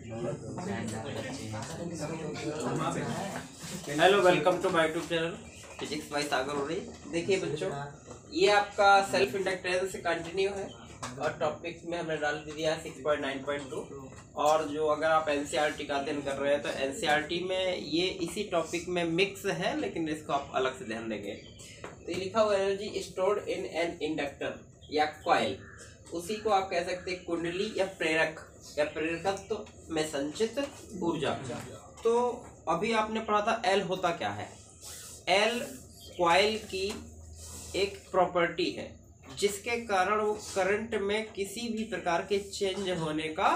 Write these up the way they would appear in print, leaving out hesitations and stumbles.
Hello, welcome to my YouTube channel physics by Sagar हो रही। देखिए बच्चों, ये आपका सेल्फ इंडक्टेंस कंटिन्यू है और टॉपिक में हमने डाल दिया 6.9.2। और जो अगर आप एनसीईआरटी का अध्ययन कर रहे हैं तो एनसीईआरटी में ये इसी टॉपिक में मिक्स है, लेकिन इसको आप अलग से ध्यान देंगे। तो ये लिखा हुआ energy stored in an inductor या कॉइल, उसी को आप कह सकते हैं कुंडली या प्रेरक या प्रेरकत्व में संचित ऊर्जा। तो अभी आपने पढ़ा था एल होता क्या है। एल कॉइल की एक प्रॉपर्टी है जिसके कारण वो करंट में किसी भी प्रकार के चेंज होने का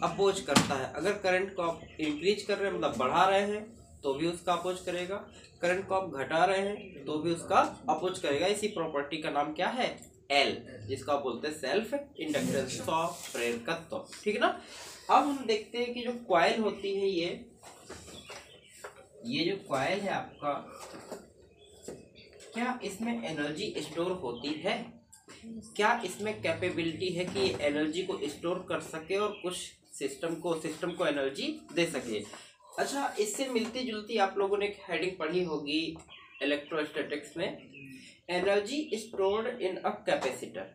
अपोज करता है। अगर करंट को आप इंक्रीज कर रहे हैं मतलब बढ़ा रहे हैं तो भी उसका अपोज करेगा, करंट को आप घटा रहे हैं तो भी उसका अपोज करेगा। इसी प्रॉपर्टी का नाम क्या है? एल, जिसको आप बोलते हैं सेल्फ इंडक्टेंस ऑफ प्रेरकत्व। ठीक है ना। अब हम देखते हैं कि जो कॉइल होती है ये जो कॉइल है आपका, क्या इसमें एनर्जी स्टोर होती है? क्या इसमें कैपेबिलिटी है कि ये एनर्जी को स्टोर कर सके और कुछ सिस्टम को एनर्जी दे सके? अच्छा, इससे मिलती जुलती आप लोगों ने एक हेडिंग पढ़ी होगी इलेक्ट्रोस्टैटिक्स में, energy stored in a capacitor,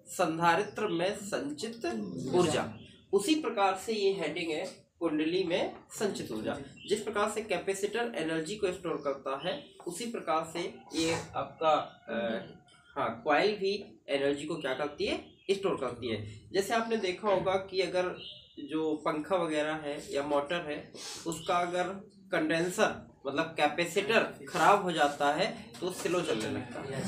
संधारित्र में संचित ऊर्जा। उसी प्रकार से ये हेडिंग है कुंडली में संचित ऊर्जा। जिस प्रकार से कैपेसिटर एनर्जी को स्टोर करता है उसी प्रकार से ये आपका कॉइल भी एनर्जी को क्या करती है? स्टोर करती है। जैसे आपने देखा होगा कि अगर जो पंखा वगैरह है या मोटर है उसका अगर कंडेंसर मतलब कैपेसिटर खराब हो जाता है तो स्लो चलने लगता है।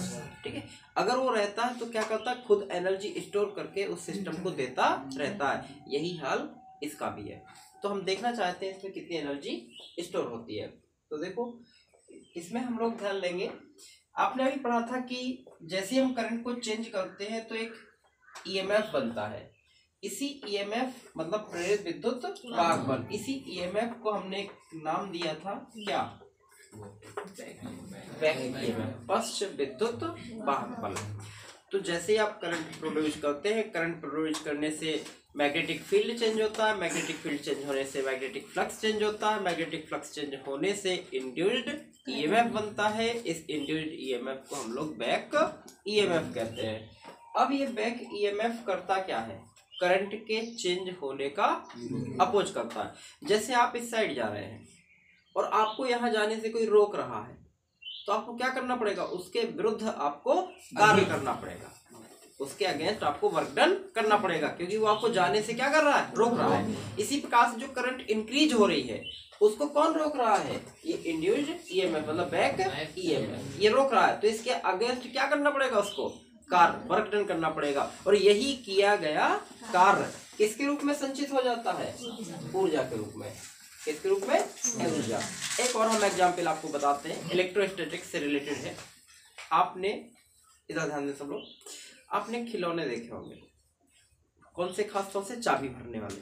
ठीक है। अगर वो रहता है तो क्या करता है? खुद एनर्जी स्टोर करके उस सिस्टम को देता रहता है। यही हाल इसका भी है। तो हम देखना चाहते हैं इसमें कितनी एनर्जी स्टोर होती है। तो देखो, इसमें हम लोग ध्यान देंगे। आपने अभी पढ़ा था कि जैसे हम करंट को चेंज करते हैं तो एक ईएमएफ बनता है। इसी ईएमएफ मतलब प्रेरित विद्युत वाहक बल, इसी ईएमएफ को हमने एक नाम दिया था क्या? बैक ईएमएफ, पश्च विद्युत वाहक बल। तो जैसे ही आप करंट प्रोड्यूस करते हैं, करंट प्रोड्यूस करने से मैग्नेटिक फील्ड चेंज होता है, मैग्नेटिक फील्ड चेंज होने से मैग्नेटिक फ्लक्स चेंज होता है, मैग्नेटिक फ्लक्स चेंज होने से इंड्यूस्ड ईएमएफ बनता है। इस इंड्यूस्ड ईएमएफ को हम लोग बैक ईएमएफ कहते हैं। अब ये बैक ईएमएफ करता क्या है? करंट के चेंज होने का अपोज करता है। जैसे आप इस साइड जा रहे हैं और आपको यहाँ जाने से कोई रोक रहा है तो आपको क्या करना पड़ेगा? उसके विरुद्ध आपको कार्य करना पड़ेगा, उसके अगेंस्ट आपको वर्क डन करना पड़ेगा, क्योंकि वो आपको जाने से क्या कर रहा है? रोक रहा है। इसी प्रकार से जो करंट इंक्रीज हो रही है उसको कौन रोक रहा है? ये इंड्यूस्ड ईएमएफ मतलब बैक ईएमएफ, ये रोक रहा है। तो इसके अगेंस्ट क्या करना पड़ेगा? उसको कार्य वर्क डन करना पड़ेगा। और यही किया गया कार्य किसके रूप में संचित हो जाता है? ऊर्जा के रूप में। किसके रूप में? ऊर्जा। एक और हम एग्जाम्पल आपको बताते हैं, इलेक्ट्रोस्टैटिक्स से रिलेटेड है। आपने इधर ध्यान दें सब लोग, आपने खिलौने देखे होंगे, कौन से? खास तौर से चाबी भरने वाले।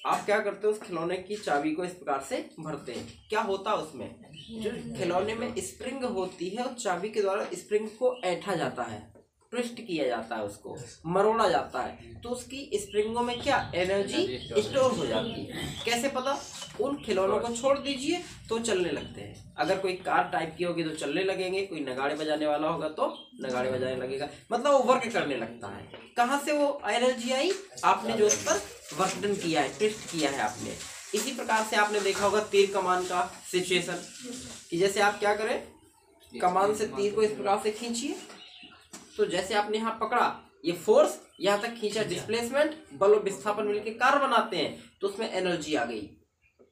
आप क्या करते हो? उस खिलौने की चाबी को इस प्रकार से भरते हैं। क्या होता है उसमें? जो खिलौने में स्प्रिंग होती है और चाबी के द्वारा स्प्रिंग को ऐंठा जाता है, ट्विस्ट किया जाता है, उसको मरोड़ा जाता है, तो उसकी स्प्रिंगों में क्या एनर्जी स्टोर हो जाती है। कैसे पता? उन खिलौनों को छोड़ दीजिए तो चलने लगते हैं। अगर कोई कार टाइप की होगी तो चलने लगेंगे, कोई नगाड़े बजाने वाला होगा तो नगाड़े बजाने लगेगा, मतलब वो वर्क करने लगता है। कहाँ से वो एनर्जी आई? आपने जो उस पर वर्क डन किया है, ट्विस्ट किया है आपने। इसी प्रकार से आपने देखा होगा तीर कमान का सिचुएशन, कि जैसे आप क्या करें, कमान से तीर को इस प्रकार से खींचिए, तो जैसे आपने यहाँ पकड़ा, ये फोर्स यहाँ तक खींचा, डिस्प्लेसमेंट, बल और विस्थापन मिलकर कार्य बनाते हैं, तो उसमें एनर्जी आ गई।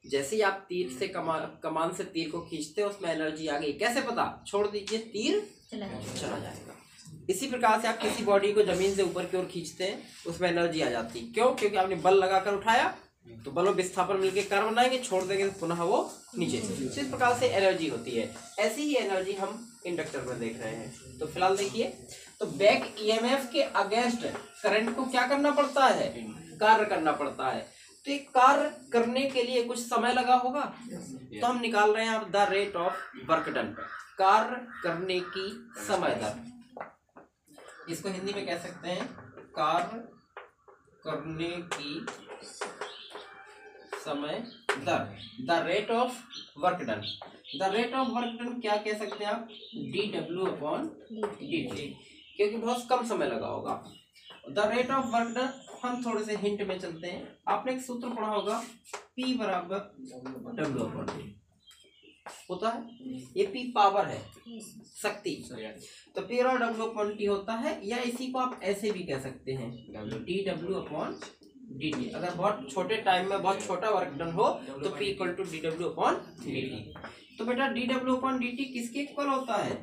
जैसे ही आप तीर से कमान से तीर को खींचते हैं उसमें एनर्जी आ गई। कैसे पता? छोड़ दीजिए, तीर चला जाएगा। इसी प्रकार से आप किसी बॉडी को जमीन से ऊपर की ओर खींचते हैं, उसमें एनर्जी आ जाती है। क्यों? क्योंकि आपने बल लगाकर उठाया, तो बल और विस्थापन मिलकर कार्य बनाएंगे, छोड़ देंगे तो पुनः वो नीचे। इस प्रकार से एनर्जी होती है। ऐसी ही एनर्जी हम इंडक्टर में देख रहे हैं। तो फिलहाल देखिए, तो बैक ईएमएफ के अगेंस्ट करंट को क्या करना पड़ता है? कार्य करना पड़ता है। तो एक कार्य करने के लिए कुछ समय लगा होगा, तो हम निकाल रहे हैं अब the rate of work done, कार्य करने की समय दर। इसको हिंदी में कह सकते हैं कार्य करने की समय दर, the rate of work done. The rate of work done क्या कह सकते हैं आप, dw/dt, क्योंकि बहुत कम समय लगा होगा। The rate of work done, हम थोड़े से हिंट में चलते हैं। आपने एक सूत्र पढ़ा होगा, P बराबर W/T होता है, ये P पावर है, शक्ति, तो P और W/T होता है, या इसी को आप ऐसे भी कह सकते हैं dw/dt। अगर बहुत छोटे टाइम में बहुत छोटा वर्क डन हो तो P इक्वल टू dw/dt। तो बेटा dw/dt किसके इक्वल होता है,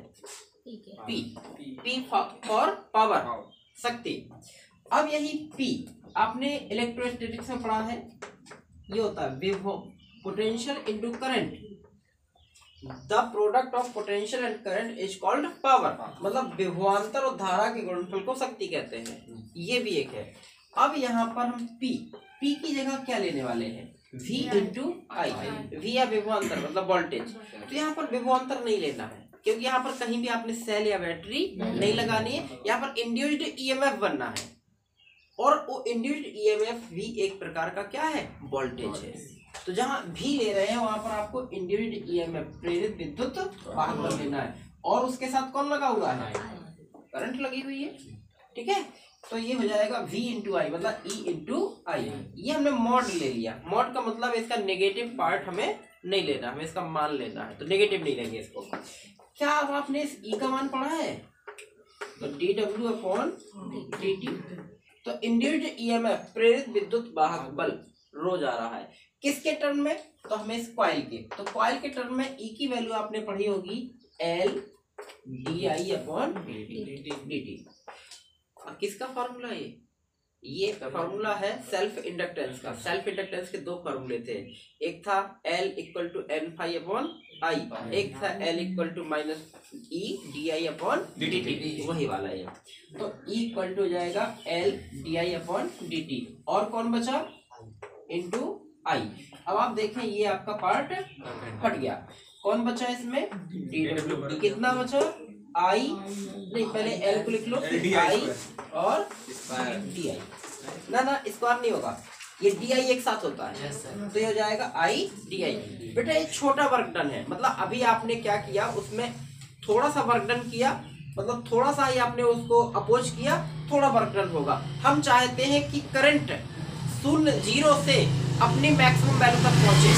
P फॉर पावर, शक्ति। अब यही P आपने इलेक्ट्रोस्टैटिक्स में पढ़ा है, ये होता है विभव, potential into current. The product of potential and current is called power, मतलब विभवांतर और धारा के गुणनफल को शक्ति कहते हैं, ये भी एक है। अब यहाँ पर हम P की जगह क्या लेने वाले हैं, V इंटू आई, V या विभवांतर मतलब वोल्टेज। तो यहाँ पर विभवांतर नहीं लेना है, क्योंकि यहाँ पर कहीं भी आपने सेल या बैटरी नहीं लगानी है, यहाँ पर इंड्यूस्ड ईएमएफ बनना है, और वो इंड्यूस्ड ईएमएफ भी एक प्रकार का क्या है, वोल्टेज है। तो जहां भी ले रहे हैं वहां पर आपको इंड्यूस्ड ईएमएफ, प्रेरित विद्युत वाहक बल लेना है, और उसके साथ कौन लगा हुआ है, करंट लगी हुई है, ठीक है। तो ये हो जाएगा V इंटू आई, मतलब E इंटू आई। ये हमने मॉड ले लिया, मॉड का मतलब इसका नेगेटिव पार्ट हमें नहीं लेना, हमें इसका मान लेना है, तो नेगेटिव नहीं लेंगे इसको। क्या अब आपने इस E का मान पढ़ा है, तो dw/dt, तो इंड्यूस्ड ईएमएफ, प्रेरित विद्युत वाहक बल रोज आ रहा है, किसके टर्म में, तो हमें इस कॉइल के, तो कॉइल के टर्म में E की वैल्यू आपने पढ़ी होगी L di/dt। और किसका फॉर्मूला ये फॉर्मूला है सेल्फ इंडक्टेंस का। सेल्फ इंडक्टेंस के दो फॉर्मूले थे, एक था L इक्वल टू N∅/I, एक था L equal to -E di/dt, वही वाला है। तो E इक्वल टू हो जाएगा L di/dt, और कौन बचा, इंटू आई। अब आप देखें ये आपका पार्ट हट गया, कौन बचा इसमें, dw, कितना बचा, आई नहीं, पहले L को लिख लो, आई और di, ना स्क्वायर नहीं होगा, ये di एक साथ होता है, तो ये हो जाएगा I di। बेटा ये छोटा वर्क डन है, मतलब अभी आपने क्या किया, उसमें थोड़ा सा वर्क डन किया, मतलब थोड़ा सा ही आपने उसको अपोज किया, थोड़ा वर्क डन होगा। हम चाहते हैं कि करंट 0 से अपनी मैक्सिमम वैल्यू तक पहुंचे।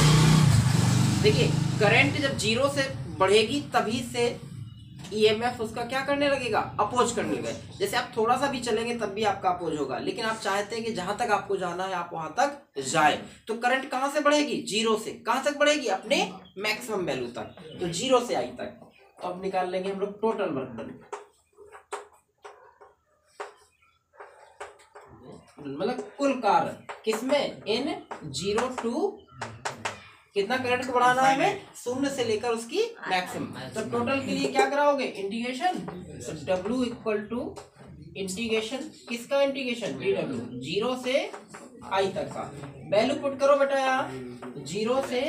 देखिए करंट जब 0 से बढ़ेगी तभी से ईएमएफ उसका क्या करने लगेगा, अपोज करने लगेगा। जैसे आप थोड़ा सा भी चलेंगे तब भी आपका अपोज होगा, लेकिन आप चाहते हैं कि जहां तक आपको जाना है आप वहां तक जाए, तो करंट कहां से बढ़ेगी, 0 से कहां तक बढ़ेगी, अपने मैक्सिमम वैल्यू तक, तो 0 से आई तक। तो अब निकाल लेंगे हम लोग टोटल वर्क डन, मतलब कुल कार्य किसमें, N0 to कितना करंट को बढ़ाना है हमें, 0 से लेकर उसकी मैक्सिमम। तो टोटल के लिए क्या कराओगे, इंटीग्रेशन, तो W इक्वल टू इंटीग्रेशन, किसका इंटीग्रेशन, dw, 0 से I तक का। वैल्यू पुट करो बेटा यहाँ, 0 से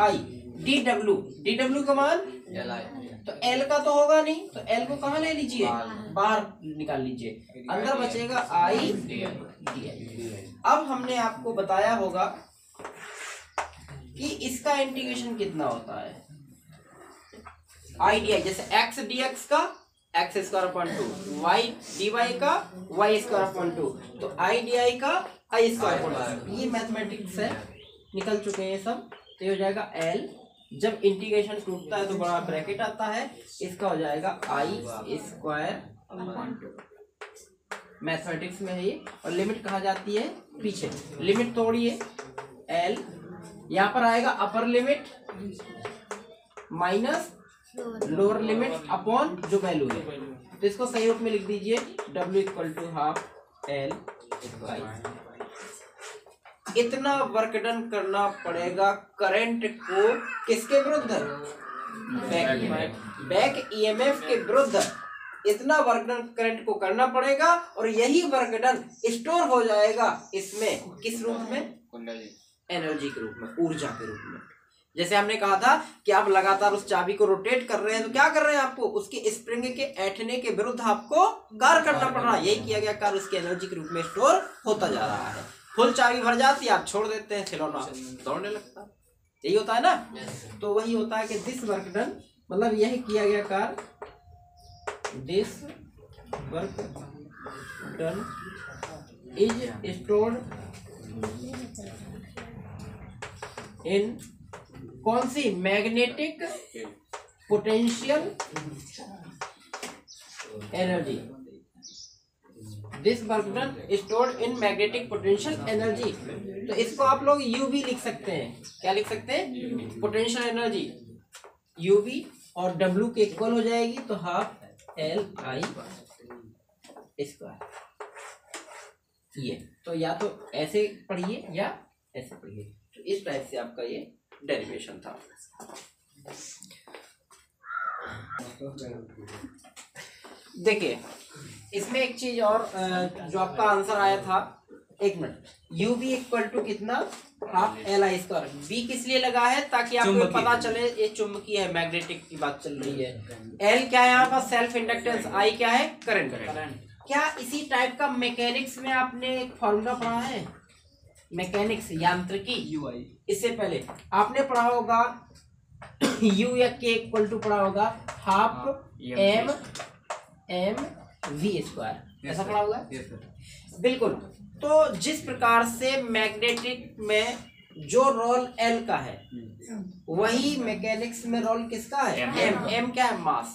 I, dw का मान, तो L का तो होगा नहीं, तो L को कहाँ ले लीजिए, बाहर निकाल लीजिए, अंदर बचेगा I di। अब हमने आपको बताया होगा कि इसका इंटीग्रेशन कितना होता है, I di, जैसे x dx का x²/2, y dy का y²/2, तो I di का i²/2। ये मैथमेटिक्स है, निकल चुके हैं ये सब। तो ये हो जाएगा L, जब इंटीग्रेशन टूटता है तो बड़ा ब्रैकेट आता है, इसका हो जाएगा i²/2। मैथमेटिक्स में है ये, और लिमिट कहाँ जाती है, पीछे लिमिट तोड़िए, L यहाँ पर आएगा upper limit minus lower limit upon जो वैल्यू है, तो इसको सही रूप में लिख दीजिए, W equal to half L। इतना वर्क डन करना पड़ेगा करंट को किसके विरुद्ध, बैक ईएमएफ के विरुद्ध, इतना वर्क डन करंट को करना पड़ेगा, और यही वर्क डन स्टोर हो जाएगा इसमें, किस रूप में, एनर्जी के रूप में, ऊर्जा के रूप में। जैसे हमने कहा था कि आप लगातार उस चाबी को रोटेट कर रहे हैं, तो क्या कर रहे हैं, आपको उसके स्प्रिंग के ऐंठने के विरुद्ध आपको कार्य करना पड़ रहा है, यही किया गया कार्य उसकी एनर्जी के रूप में स्टोर होता जा रहा है, फुल चाबी भर जाती है, आप छोड़ देते हैं, खिलौना दौड़ने लगता है। यही होता है ना। तो वही होता है कि दिस वर्क डन, मतलब यही किया गया कार्य, this work done is stored in कौन सी, magnetic potential energy. This work done stored in magnetic potential energy. तो इसको आप लोग यू भी लिख सकते हैं। क्या लिख सकते हैं? पोटेंशियल एनर्जी यू भी, और डब्ल्यू के इक्वल हो जाएगी, तो हाफ एल आई स्क्वायर। ये तो या तो ऐसे पढ़िए या ऐसे पढ़िए। तो इस टाइप से आपका ये डेरिवेशन था। देखिए इसमें एक चीज और, जो आपका आंसर आया था, एक minute, U B equal to कितना, half L I square. B किस लिए लगा है? ताकि आपको पता चले ये चुंबकीय है, मैग्नेटिक की बात चल रही है। एल क्या है यहाँ पर? Self inductance. आई क्या है? करंट। क्या इसी टाइप का मैकेनिक्स में आपने एक फॉर्मूला पढ़ा है? मैकेनिक्स, यांत्रिकी, यू आई, इससे पहले आपने पढ़ा होगा यू या के इक्वल टू पढ़ा होगा हाफ एम वी स्क्वायर, ऐसा पढ़ा होगा। बिल्कुल। तो जिस प्रकार से मैग्नेटिक में जो रोल एल का है, वही मैकेनिक्स में रोल किसका है? एम। एम क्या है? मास।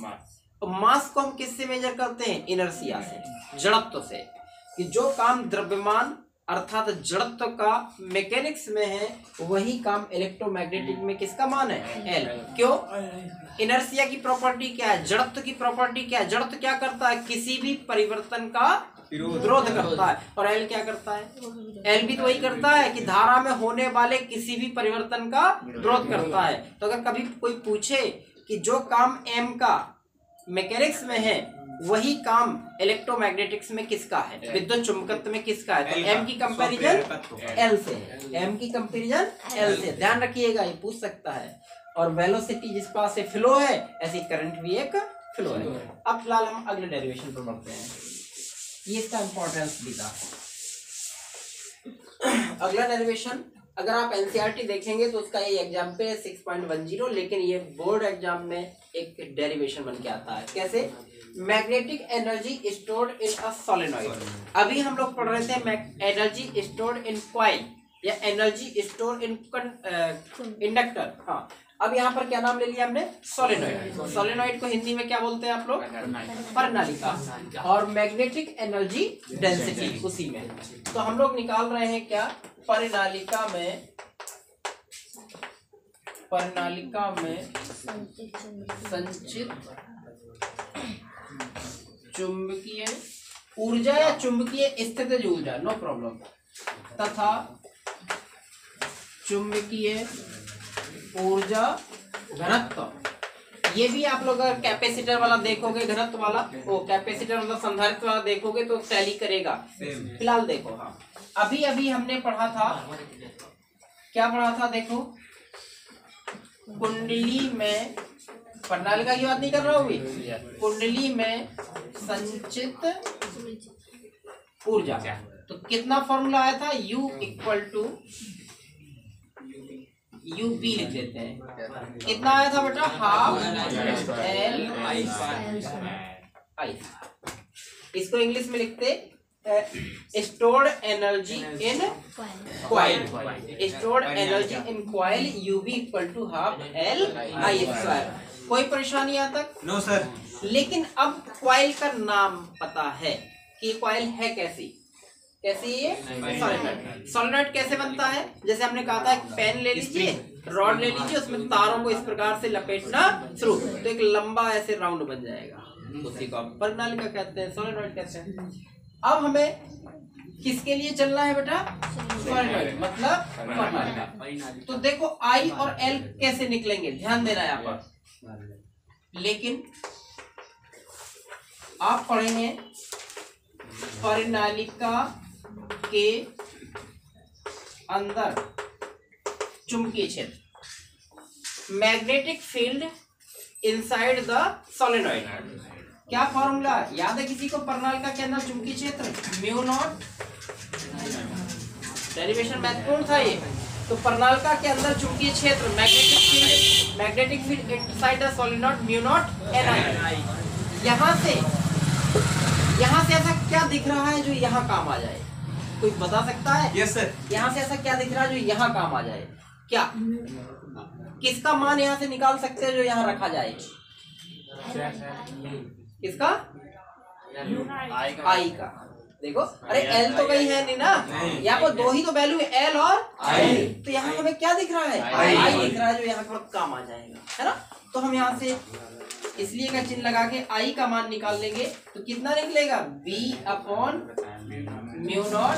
तो मास को हम किससे मेजर करते हैं? इनर्शिया से, जड़त्व से। कि जो काम द्रव्यमान अर्थात जड़त्व का मैकेनिक्स में है, वही काम इलेक्ट्रोमैग्नेटिक में किसका मान है? एल। क्यों? इनर्शिया की प्रॉपर्टी क्या है? जड़त्व की प्रॉपर्टी क्या है? जड़त्व क्या करता है? किसी भी परिवर्तन का विरोध करता है। और एल क्या करता है? एल भी तो वही करता है कि धारा में होने वाले किसी भी परिवर्तन का विरोध करता है। तो अगर कभी कोई पूछे कि जो काम एम का मैकेनिक्स में है, वही काम इलेक्ट्रोमैग्नेटिक्स में किसका है? विद्युत चुंबकत्व में किसका है? तो एम की कंपैरिजन एल से, एम की कंपैरिजन एल से। ध्यान रखिएगा, ये पूछ सकता है। और वेलोसिटी जिस पास से फ्लो है, ऐसी करंट भी एक फ्लो है। अब फिलहाल हम अगले डेरिवेशन पर बढ़ते हैं। ये इसका इंपॉर्टेंस भी था। अगला डेरिवेशन, अगर आप एनसीईआरटी देखेंगे तो उसका ये एग्जाम्पल है 6.10, लेकिन ये बोर्ड एग्जाम में एक डेरिवेशन बन के आता है। कैसे? Magnetic energy stored in a solenoid. अभी हम लोग पढ़ रहे थे एनर्जी स्टोर्ड इन कॉइल या एनर्जी स्टोर्ड इन इंडक्टर। हाँ, अब यहाँ पर क्या नाम ले लिया हमने? सोलेनॉइड। सोलेनॉइड को हिंदी में क्या बोलते हैं आप लोग? परिनालिका। और मैग्नेटिक एनर्जी डेंसिटी उसी में। तो हम लोग निकाल रहे हैं क्या? परिनालिका में संचित चुंबकीय ऊर्जा या चुंबकीय स्थितिज ऊर्जा, नो प्रॉब्लम, तथा चुंबकीय ऊर्जा घनत्व। ये भी आप लोग अगर कैपेसिटर वाला देखोगे, घनत्व वाला, वो कैपेसिटर मतलब संधारित्र वाला देखोगे तो टैली करेगा। फिलहाल देखो, हाँ अभी अभी हमने पढ़ा था, क्या पढ़ा था? देखो, कुंडली में, प्रणालिका की बात नहीं कर रहा हूँ, कुंडली में संचित ऊर्जा। तो कितना फॉर्मूला आया था? U equal to U B लिख देते हैं। कितना आया था बेटा? Half L I. इसको इंग्लिश में लिखते stored energy in coil. Stored energy in coil U B equal to half L I square. कोई परेशानी यहाँ तक? No sir. लेकिन अब कॉइल का नाम पता है कि कॉइल है कैसी? कैसी ये? सोलेनॉइड। सोलेनॉइड कैसे बनता है? जैसे हमने कहा था, एक पेन ले लीजिए, रॉड ले लीजिए, उसमें तारों को इस प्रकार से लपेटना शुरू, तो एक लंबा ऐसे राउंड बन जाएगा। उसी को आप परिनालिका कहते हैं, सोलेनॉइड कहते हैं। अब हमें किसके लिए चलना है बेटा? सोलेनॉइड मतलब परिनालिका। तो देखो आई और एल कैसे निकलेंगे, ध्यान देना है यहाँ पर। लेकिन आप पढ़ेंगे परिनालिका के अंदर चुंबकीय क्षेत्र, magnetic field inside the solenoid. क्या फॉर्मूला याद है किसी को? परिनालिका के अंदर चुंबकीय क्षेत्र म्यू नॉट डेरिवेशन महत्वपूर्ण था ये। तो प्रणालिका के अंदर चुंबकीय क्षेत्र magnetic field inside the solenoid mu naught Ni। यहाँ से ऐसा क्या दिख रहा है जो यहाँ काम आ जाए? कोई बता सकता है? Yes sir. यहाँ से ऐसा क्या दिख रहा है जो यहाँ काम आ जाए? क्या किसका मान यहाँ से निकाल सकते हैं जो यहाँ रखा जाए? किसका? आई का। देखो, अरे एल तो कहीं है नहीं ना, यहाँ पर दो ही तो वैल्यू है, एल और आई। तो यहाँ हमें क्या दिख रहा है? आई दिख रहा है जो यहाँ पर काम आ जाएगा, है ना। तो हम यहाँ से इसलिए का चिन्ह लगा के आई का मान निकाल लेंगे। तो कितना निकलेगा? B/म्यू नॉट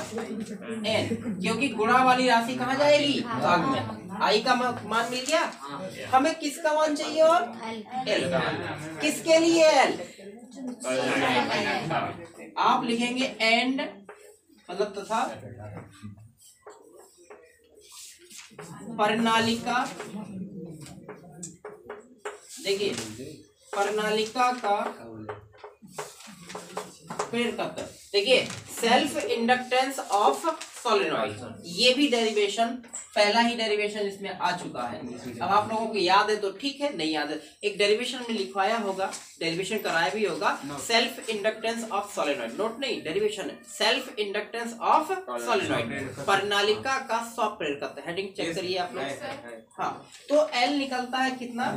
N, क्योंकि गुणा वाली राशि कहाँ जाएगी? भाग में। आई का मान मिल गया। हमें किसका मान चाहिए? और एल का मान। किसके लिए एल? आप लिखेंगे एंड, मतलब तथा प्रणालिका। देखिए, प्रणालिका का प्रेरकत्व। देखिए, सेल्फ इंडक्टेंस ऑफ सोलेनॉइड, ये भी डेरिवेशन, पहला ही डेरिवेशन इसमें आ चुका है। अब आप लोगों को याद है तो ठीक है, नहीं याद है एक डेरिवेशन में लिखवाया होगा, डेरिवेशन कराया भी होगा। Self inductance of solenoid, note नहीं, डेरिवेशन है। सेल्फ इंडक्टेंस ऑफ सोलेनॉइड, प्रणालिका का स्वप्रेरकत्व। हेडिंग चेक करिए आप लोग। हाँ, तो एल निकलता है कितना?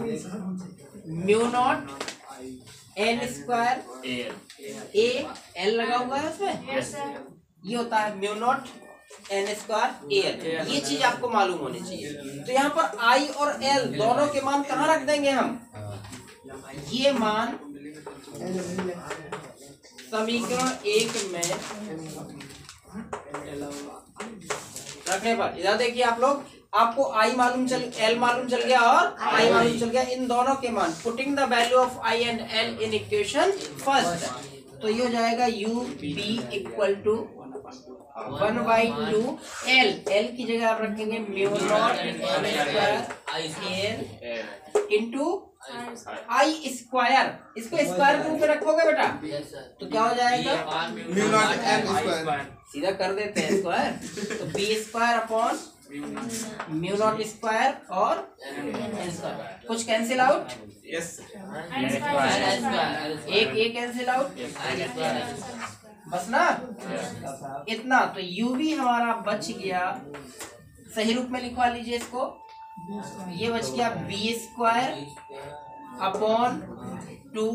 म्यू नॉट N स्क्वायर ए, एल लगा हुआ है उसमें, ये होता है mu naught N square L. ये चीज आपको मालूम होनी चाहिए। तो यहाँ पर आई और एल दोनों के मान कहाँ रख देंगे हम? ये मान समीकरण 1 में रखने पर, इधर देखिए आप लोग, आपको आई मालूम चल, एल मालूम चल गया और आई मालूम चल गया। इन दोनों के मान, putting the value of I and L in equation first, तो ये हो जाएगा U B equal to 1/2 L. L की जगह आप रखेंगे mu naught L into I square. इसको स्क्वायर रूप में रखोगे बेटा तो क्या हो जाएगा? Mu naught N square. सीधा कर देते हैं स्क्वायर, तो B square upon mu naught square और एन स्क्वायर। कुछ कैंसिल आउट? यस। एक कैंसिल आउट, बस ना इतना। तो यू भी हमारा बच गया, सही रूप में लिखवा लीजिए इसको। ये बच गया B square upon 2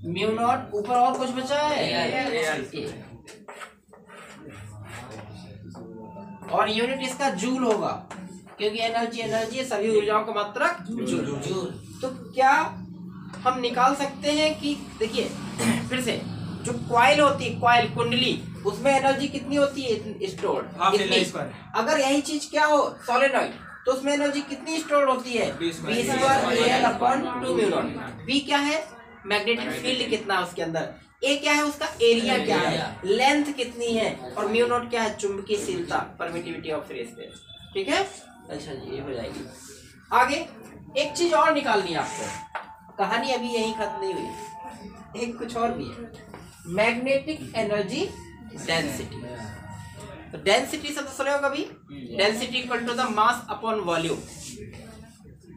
mu naught, ऊपर और कुछ बचा है और यूनिट इसका जूल होगा, क्योंकि एनर्जी है, सभी ऊर्जाओं का मात्रक जूल। तो क्या हम निकाल सकते हैं कि देखिए फिर से, जो कॉइल होती है, कॉइल कुंडली, उसमें एनर्जी कितनी होती है स्टोर? अगर यही चीज क्या हो सोलेनॉइड, तो उसमें एनर्जी कितनी स्टोर होती है? B/2 mu naught. बी क्या है? मैग्नेटिक फील्ड कितना है उसके अंदर, ए क्या है उसका एरिया क्या है, लेंथ कितनी है, और म्यू नॉट क्या है? चुंबकीयशीलता, परमिटिविटी ऑफ फ्री स्पेस। ठीक है, अच्छा जी, ये हो जाएगी। आगे एक चीज और निकालनी है आपको, कहानी अभी यही खत्म नहीं हुई, एक कुछ और भी है, मैग्नेटिक एनर्जी डेंसिटी। तो डेंसिटी से तो सुने हो कभी? Density equal to the mass upon volume.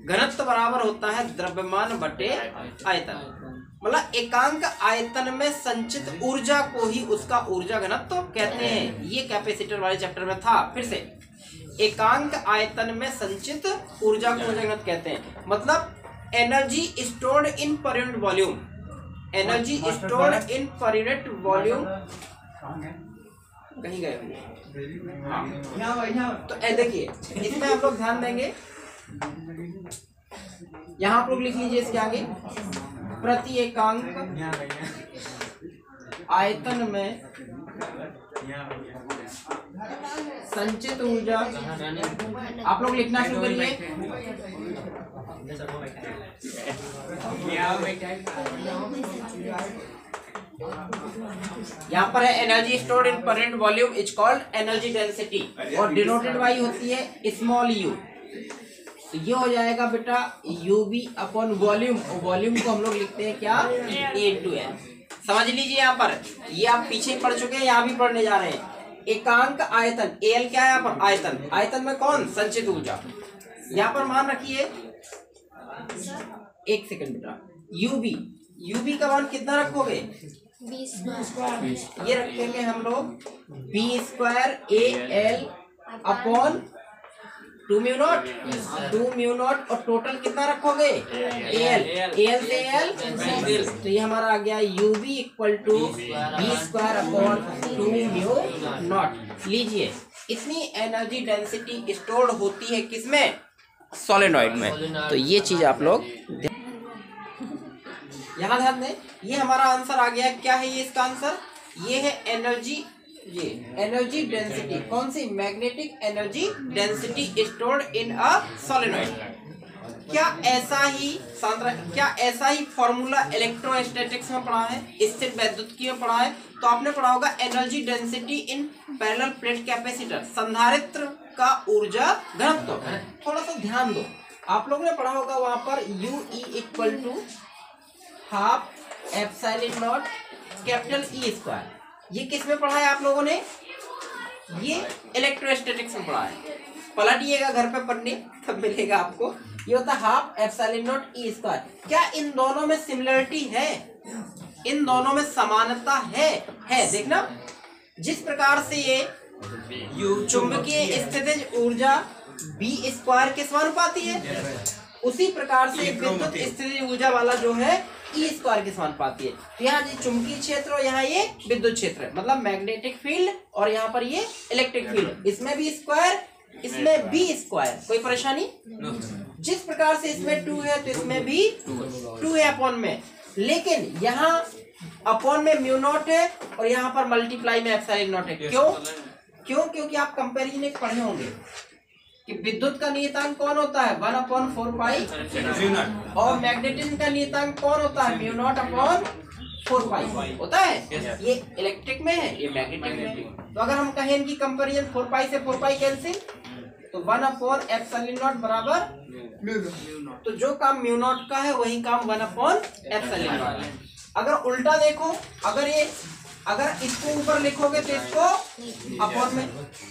घनत्व बराबर होता है द्रव्यमान बटे आयतन, मतलब एकांक आयतन में संचित ऊर्जा को ही उसका ऊर्जा घनत्व कहते हैं। ये कैपेसिटर वाले चैप्टर में था। फिर से, एकांक आयतन में संचित ऊर्जा को ऊर्जा घनत्व कहते हैं, मतलब energy stored in per unit volume. Energy stored in per unit volume कहीं गए होंगे। तो देखिए इसमें आप लोग ध्यान देंगे, यहाँ आप लोग लिख लीजिए इसके आगे, प्रति एकांक आयतन में संचित ऊर्जा। आप लोग लिखना शुरू करिए। यहाँ पर है energy stored in per unit volume is called energy density, और डिनोटेड बाई होती है स्मॉल यू। तो ये हो जाएगा बेटा UV अपॉन वॉल्यूम, वॉल्यूम को हम लोग लिखते हैं क्या? A/N। समझ लीजिए, यहाँ पर ये आप पीछे पढ़ चुके हैं, यहाँ भी पढ़ने जा रहे हैं। एकांक आयतन, एल क्या है यहाँ पर? आयतन। आयतन में कौन? संचित ऊर्जा। यहाँ पर मान रखिए, एक सेकंड बेटा, यूबी, यूबी का मान कितना रखोगे? ये रखेंगे हम लोग b² AL upon 2 mu not, 2 mu not, और टोटल कितना रखोगे? AL, AL से AL, तो ये हमारा आ गया UB equal to b² upon 2 mu naught. लीजिए, इतनी एनर्जी डेंसिटी स्टोर्ड होती है किसमें? सोलेनॉइड में। तो ये चीज आप लोग यहाँ ध्यान दें। ये हमारा आंसर आ गया। क्या है ये इसका आंसर? ये है एनर्जी, ये एनर्जी डेंसिटी। कौन सी? Magnetic energy density stored in a solenoid. क्या ऐसा ही सांद्रा, क्या ऐसा ही फॉर्मूला इलेक्ट्रोस्टैटिक्स में पढ़ा है, स्थिर वैद्युतिकी में पढ़ा है? तो आपने पढ़ा होगा energy density in parallel plate capacitor, संधारित्र का ऊर्जा घनत्व। थोड़ा सा ध्यान दो, आप लोगों ने पढ़ा होगा वहां पर UE equal to half epsilon naught capital E²। ये किस में पढ़ा है आप लोगों ने? ये इलेक्ट्रोस्टैटिक्स में पढ़ा है। पलटिएगा घर पे पढ़ने, तब मिलेगा आपको। ये होता है हाफ एप्सिलॉन नॉट E²। क्या इन दोनों में सिमिलरिटी है? इन दोनों में समानता है देखना, जिस प्रकार से ये चुंबकीय स्थितिज ऊर्जा B² के समानुपाती है, उसी प्रकार से विद्युत स्थितिज ऊर्जा वाला जो है E² के समानुपाती है। तो यहाँ ये चुंबकीय क्षेत्र और यहाँ ये विद्युत क्षेत्र है, मतलब मैग्नेटिक फील्ड, और यहाँ पर ये इलेक्ट्रिक फील्ड। इसमें B², इसमें B²। कोई परेशानी? जिस प्रकार से इसमें 2 है तो इसमें भी 2 है अपॉन में, लेकिन यहाँ अपॉन में म्यू नॉट है और यहाँ पर मल्टीप्लाई में एप्सिलॉन नॉट है। क्यों? क्योंकि आप कंपेरिजन एक पढ़े होंगे कि विद्युत का नियतांक कौन होता है? 1/4 पाई, और मैग्नेटिज्म का नियतांक कौन होता है? म्यू नॉट अपॉन 4 पाई होता है। ये इलेक्ट्रिक में है, ये मैग्नेटिक में है। तो अगर हम कहें इनकी कंपेरिजन 4 पाई से 4 पाई कैंसिल, तो 1/एप्सिलॉन नॉट बराबर, तो जो काम म्यू नॉट का है वही काम 1/एप्सिलॉन नॉट है। अगर उल्टा देखो, अगर इसको ऊपर लिखोगे तो इसको अपॉन में,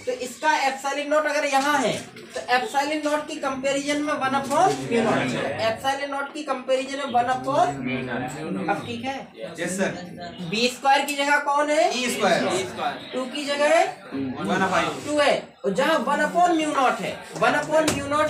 तो इसका एप्सिलॉन नॉट अगर यहाँ है तो एप्सिलॉन नॉट की कंपैरिजन में 1/म्यू नॉट, एप्सिलॉन नॉट की कंपैरिजन में 1/म्यू। अब ठीक है? Yes sir. B² की जगह कौन है? E²। 2 की जगह 1/2 है, और जहाँ 1/म्यू नॉट है, 1/म्यू नॉट